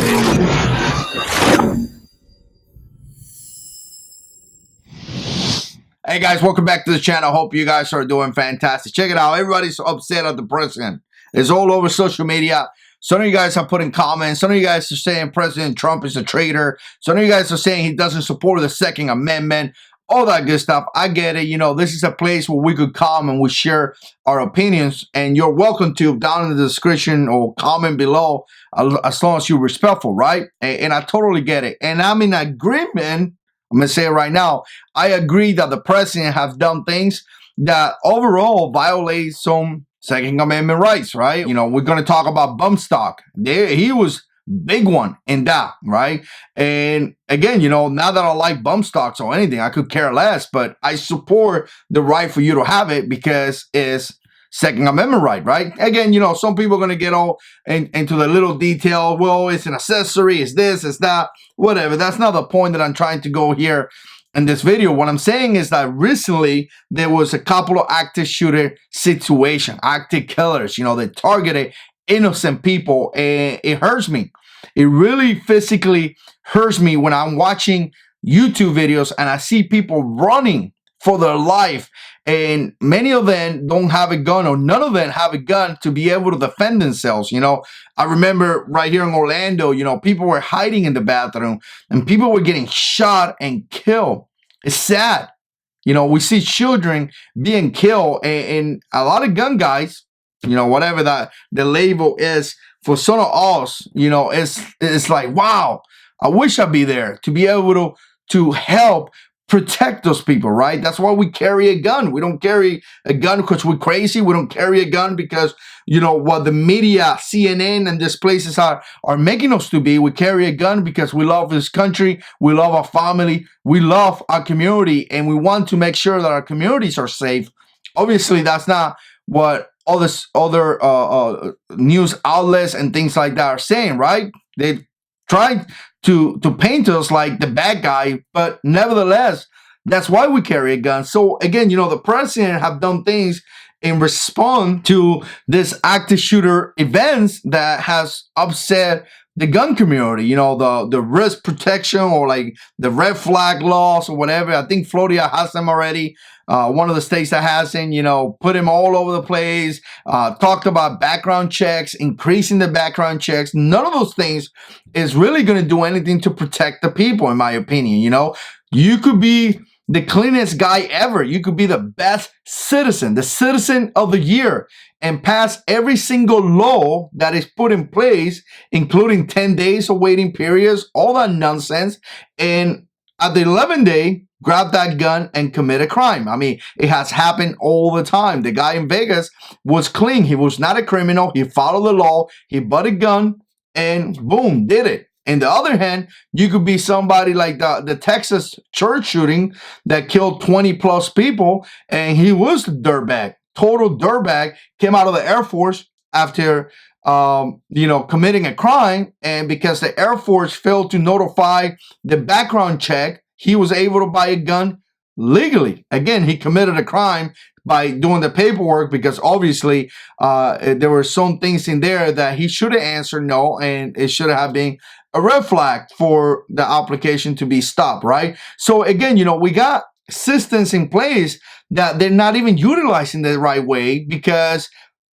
Hey guys, welcome back to the channel. Hope you guys are doing fantastic. Check it out. Everybody's upset at the president. It's all over social media. Some of you guys are putting comments. Some of you guys are saying President Trump is a traitor. Some of you guys are saying he doesn't support the Second Amendment. All that good stuff. I get it. You know, this is a place where we could come and we share our opinions. And you're welcome to down in the description or comment below as long as you're respectful, right? And I totally get it. And I'm in agreement. I'm going to say it right now. I agree that the president has done things that overall violate some Second Amendment rights, right? You know, we're going to talk about bump stock. He was big one in that, right? And again, you know, not that I like bump stocks or anything, I could care less, but I support the right for you to have it because it's Second Amendment right? Again, you know, some people are going to get all into the little detail. Well, it's an accessory, it's this, it's that, whatever. That's not the point that I'm trying to go here in this video. What I'm saying is that recently there was a couple of active shooter situation, active killers, you know, that targeted innocent people, and it hurts me. It really physically hurts me when I'm watching YouTube videos and I see people running for their life, and many of them don't have a gun, or none of them have a gun to be able to defend themselves. You know, I remember right here in Orlando, you know, people were hiding in the bathroom and people were getting shot and killed. It's sad. You know, we see children being killed, and a lot of gun guys, you know, whatever that the label is for some of us, you know, it's like, wow, I wish I'd be there to be able to help protect those people, right? That's why we carry a gun. We don't carry a gun because we're crazy. We don't carry a gun because, you know, what the media, CNN and these places are making us to be. We carry a gun because we love this country. We love our family. We love our community, and we want to make sure that our communities are safe. Obviously, that's not what all this other news outlets and things like that are saying, right? They tried to paint us like the bad guy, but nevertheless, that's why we carry a gun. So again, you know, the president have done things in response to this active shooter events that has upset the gun community. You know, the risk protection, or like the red flag laws or whatever. I think Florida has them already. One of the states that hasn't, you know, put him all over the place, talked about background checks, increasing the background checks. None of those things is really going to do anything to protect the people, in my opinion. You know, you could be the cleanest guy ever. You could be the best citizen, the citizen of the year, and pass every single law that is put in place, including 10 days of waiting periods, all that nonsense. And at the 11th day, grab that gun and commit a crime. I mean, it has happened all the time. The guy in Vegas was clean. He was not a criminal. He followed the law. He bought a gun and boom, did it. On the other hand, you could be somebody like the Texas church shooting that killed 20 plus people, and he was a dirtbag, total dirtbag, came out of the Air Force after you know, committing a crime, and because the Air Force failed to notify the background check, he was able to buy a gun legally. Again, he committed a crime by doing the paperwork, because obviously there were some things in there that he should have answered no, and it should have been a red flag for the application to be stopped, right? So again, you know, we got systems in place that they're not even utilizing the right way because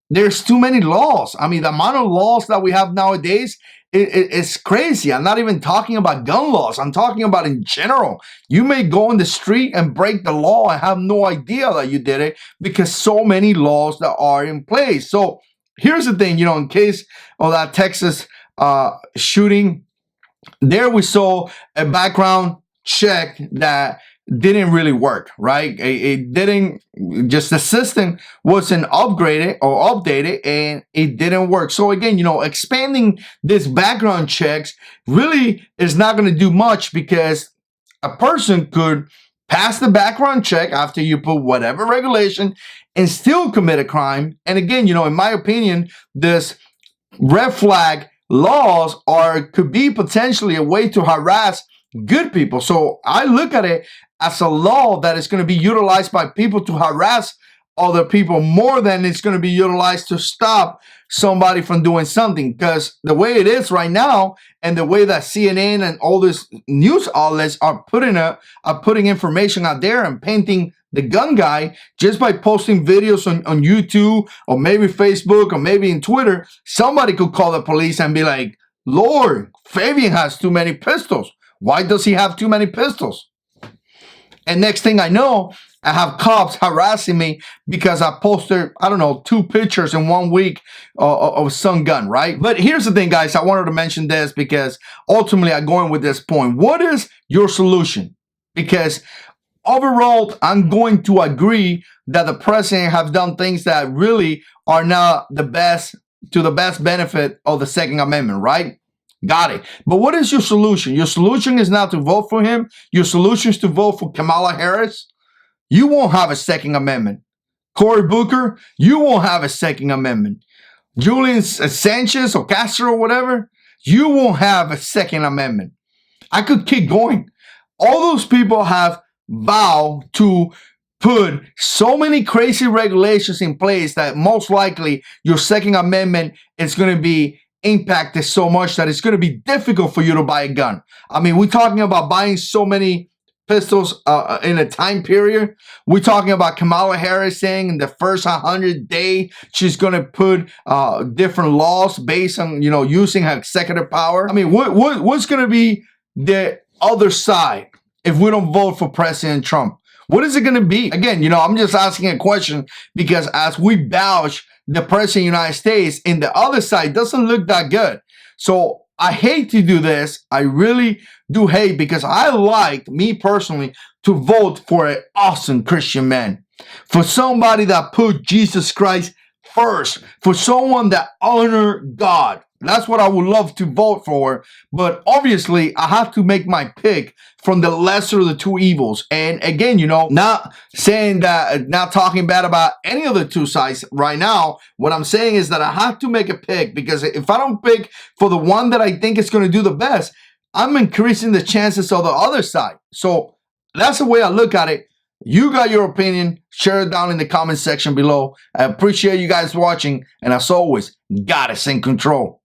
there's too many laws. I mean, the amount of laws that we have nowadays, it's crazy. I'm not even talking about gun laws. I'm talking about in general. You may go in the street and break the law and have no idea that you did it because so many laws that are in place. So here's the thing, you know, in case of that Texas shooting, there we saw a background check that didn't really work, right? It didn't, just the system wasn't upgraded or updated, and it didn't work. So again, you know, expanding this background checks really is not going to do much, because a person could pass the background check after you put whatever regulation and still commit a crime. And again, you know, in my opinion, this red flag laws could be potentially a way to harass good people. So I look at it as a law that is going to be utilized by people to harass other people more than it's going to be utilized to stop somebody from doing something. Because the way it is right now, and the way that CNN and all these news outlets are putting information out there and painting the gun guy just by posting videos on YouTube or maybe Facebook or maybe in Twitter, somebody could call the police and be like, Lord, Fabian has too many pistols. Why does he have too many pistols? And next thing I know, I have cops harassing me because I posted, I don't know, 2 pictures in 1 week of some gun, right? But here's the thing, guys. I wanted to mention this because ultimately I'm going with this point. What is your solution? Because overall, I'm going to agree that the president has done things that really are not the best, to the best benefit of the Second Amendment, right? Got it. But what is your solution? Your solution is not to vote for him. Your solution is to vote for Kamala Harris. You won't have a Second Amendment. Cory Booker, you won't have a Second Amendment. Julian Sanchez or Castro or whatever, you won't have a Second Amendment. I could keep going. All those people have vowed to put so many crazy regulations in place that most likely your Second Amendment is going to be impacted so much that it's going to be difficult for you to buy a gun. I mean, we're talking about buying so many pistols in a time period. We're talking about Kamala Harris saying in the first 100 days she's going to put different laws based on, using her executive power. I mean, what's going to be the other side if we don't vote for President Trump? What is it going to be? Again, I'm just asking a question because as we bash the president of the United States, and the other side doesn't look that good. So I hate to do this. I really do hate, because I like, me personally, to vote for an awesome Christian man. For somebody that put Jesus Christ first. For someone that honor God. That's what I would love to vote for. But obviously, I have to make my pick from the lesser of the two evils. And again, not saying that, not talking bad about any of the two sides right now. What I'm saying is that I have to make a pick, because if I don't pick for the one that I think is going to do the best, I'm increasing the chances of the other side. So that's the way I look at it. You got your opinion. Share it down in the comment section below. I appreciate you guys watching. And as always, God is in control.